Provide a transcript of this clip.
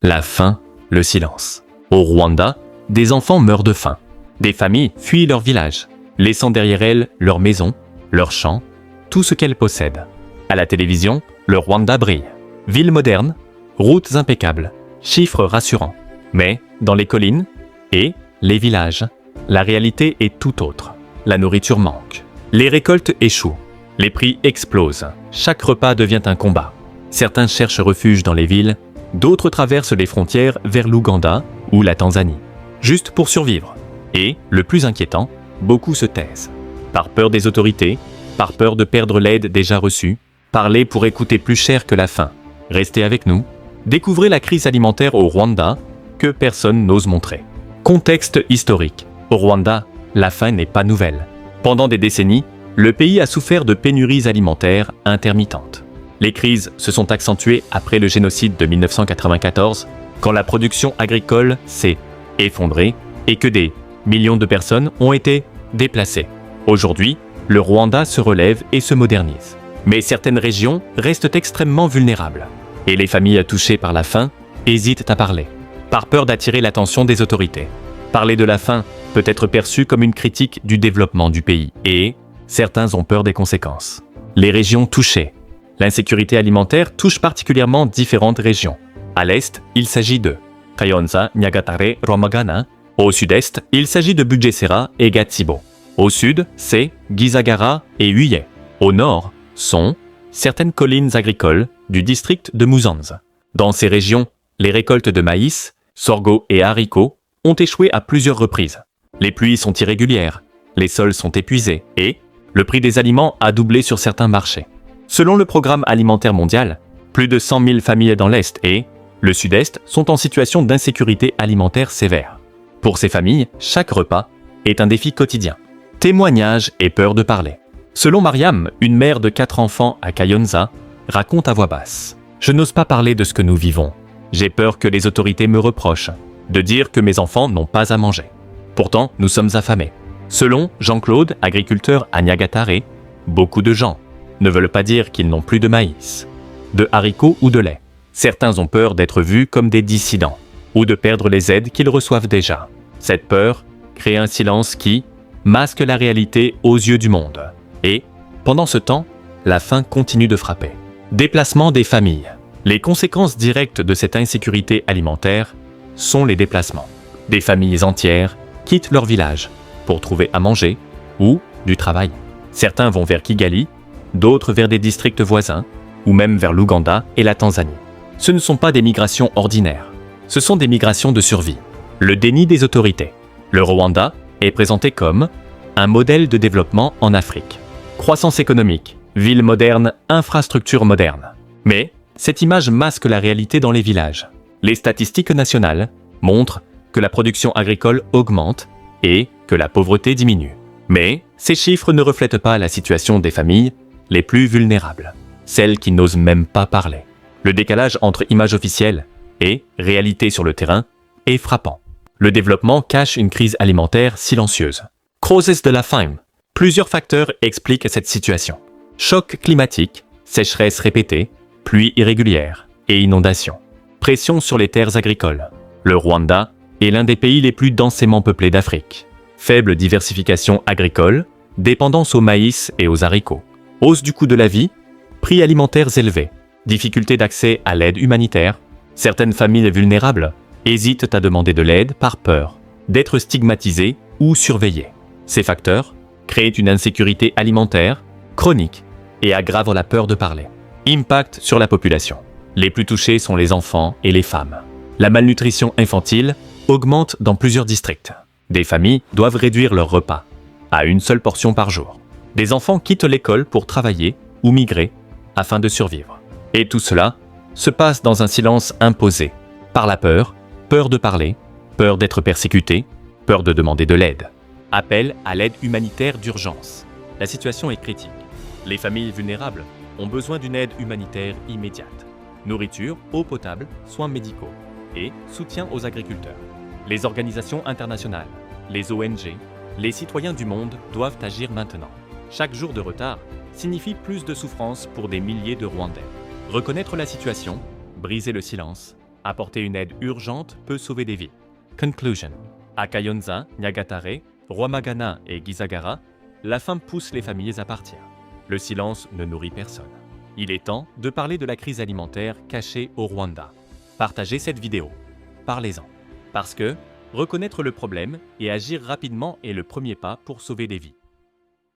La faim, le silence. Au Rwanda, des enfants meurent de faim. Des familles fuient leur village, laissant derrière elles leurs maisons, leurs champs, tout ce qu'elles possèdent. À la télévision, le Rwanda brille. Ville moderne, routes impeccables, chiffres rassurants. Mais, dans les collines et les villages, la réalité est tout autre. La nourriture manque. Les récoltes échouent. Les prix explosent. Chaque repas devient un combat. Certains cherchent refuge dans les villes, d'autres traversent les frontières vers l'Ouganda ou la Tanzanie, juste pour survivre. Et, le plus inquiétant, beaucoup se taisent. Par peur des autorités, par peur de perdre l'aide déjà reçue, parler pourrait coûter plus cher que la faim. Restez avec nous, découvrez la crise alimentaire au Rwanda que personne n'ose montrer. Contexte historique. Au Rwanda, la faim n'est pas nouvelle. Pendant des décennies, le pays a souffert de pénuries alimentaires intermittentes. Les crises se sont accentuées après le génocide de 1994, quand la production agricole s'est effondrée et que des millions de personnes ont été déplacées. Aujourd'hui, le Rwanda se relève et se modernise. Mais certaines régions restent extrêmement vulnérables. Et les familles touchées par la faim hésitent à parler, par peur d'attirer l'attention des autorités. Parler de la faim peut être perçu comme une critique du développement du pays et certains ont peur des conséquences. Les régions touchées. L'insécurité alimentaire touche particulièrement différentes régions. À l'est, il s'agit de Kayonza, Nyagatare, Rwamagana. Au sud-est, il s'agit de Bugesera et Gatsibo. Au sud, c'est Gisagara et Huye. Au nord, sont certaines collines agricoles du district de Musanze. Dans ces régions, les récoltes de maïs, sorgho et haricots ont échoué à plusieurs reprises. Les pluies sont irrégulières, les sols sont épuisés et le prix des aliments a doublé sur certains marchés. Selon le Programme alimentaire mondial, plus de 100 000 familles dans l'Est et le Sud-Est sont en situation d'insécurité alimentaire sévère. Pour ces familles, chaque repas est un défi quotidien. Témoignages et peur de parler. Selon Mariam, une mère de 4 enfants à Kayonza, raconte à voix basse. « Je n'ose pas parler de ce que nous vivons. J'ai peur que les autorités me reprochent, de dire que mes enfants n'ont pas à manger. Pourtant, nous sommes affamés. » Selon Jean-Claude, agriculteur à Nyagatare, beaucoup de gens ne veulent pas dire qu'ils n'ont plus de maïs, de haricots ou de lait. Certains ont peur d'être vus comme des dissidents ou de perdre les aides qu'ils reçoivent déjà. Cette peur crée un silence qui masque la réalité aux yeux du monde. Et, pendant ce temps, la faim continue de frapper. Déplacement des familles. Les conséquences directes de cette insécurité alimentaire sont les déplacements. Des familles entières quittent leur village pour trouver à manger ou du travail. Certains vont vers Kigali, d'autres vers des districts voisins, ou même vers l'Ouganda et la Tanzanie. Ce ne sont pas des migrations ordinaires, ce sont des migrations de survie. Le déni des autorités. Le Rwanda est présenté comme un modèle de développement en Afrique. Croissance économique, ville moderne, infrastructures modernes. Mais cette image masque la réalité dans les villages. Les statistiques nationales montrent que la production agricole augmente et que la pauvreté diminue. Mais ces chiffres ne reflètent pas la situation des familles les plus vulnérables, celles qui n'osent même pas parler. Le décalage entre image officielle et réalité sur le terrain est frappant. Le développement cache une crise alimentaire silencieuse. Causes de la faim. Plusieurs facteurs expliquent cette situation. Choc climatique, sécheresse répétée, pluies irrégulières et inondations. Pression sur les terres agricoles. Le Rwanda est l'un des pays les plus densément peuplés d'Afrique. Faible diversification agricole, dépendance au maïs et aux haricots. Hausse du coût de la vie, prix alimentaires élevés, difficulté d'accès à l'aide humanitaire. Certaines familles vulnérables hésitent à demander de l'aide par peur d'être stigmatisées ou surveillées. Ces facteurs créent une insécurité alimentaire chronique et aggravent la peur de parler. Impact sur la population. Les plus touchés sont les enfants et les femmes. La malnutrition infantile augmente dans plusieurs districts. Des familles doivent réduire leurs repas à une seule portion par jour. Des enfants quittent l'école pour travailler ou migrer afin de survivre. Et tout cela se passe dans un silence imposé par la peur, peur de parler, peur d'être persécuté, peur de demander de l'aide. Appel à l'aide humanitaire d'urgence. La situation est critique. Les familles vulnérables ont besoin d'une aide humanitaire immédiate. Nourriture, eau potable, soins médicaux et soutien aux agriculteurs. Les organisations internationales, les ONG, les citoyens du monde doivent agir maintenant. Chaque jour de retard signifie plus de souffrance pour des milliers de Rwandais. Reconnaître la situation, briser le silence Apporter une aide urgente peut sauver des vies. Conclusion. À Kayonza, Nyagatare, Rwamagana et Gisagara, la faim pousse les familles à partir. Le silence ne nourrit personne. Il est temps de parler de la crise alimentaire cachée au Rwanda. Partagez cette vidéo. Parlez-en. Parce que reconnaître le problème et agir rapidement est le premier pas pour sauver des vies.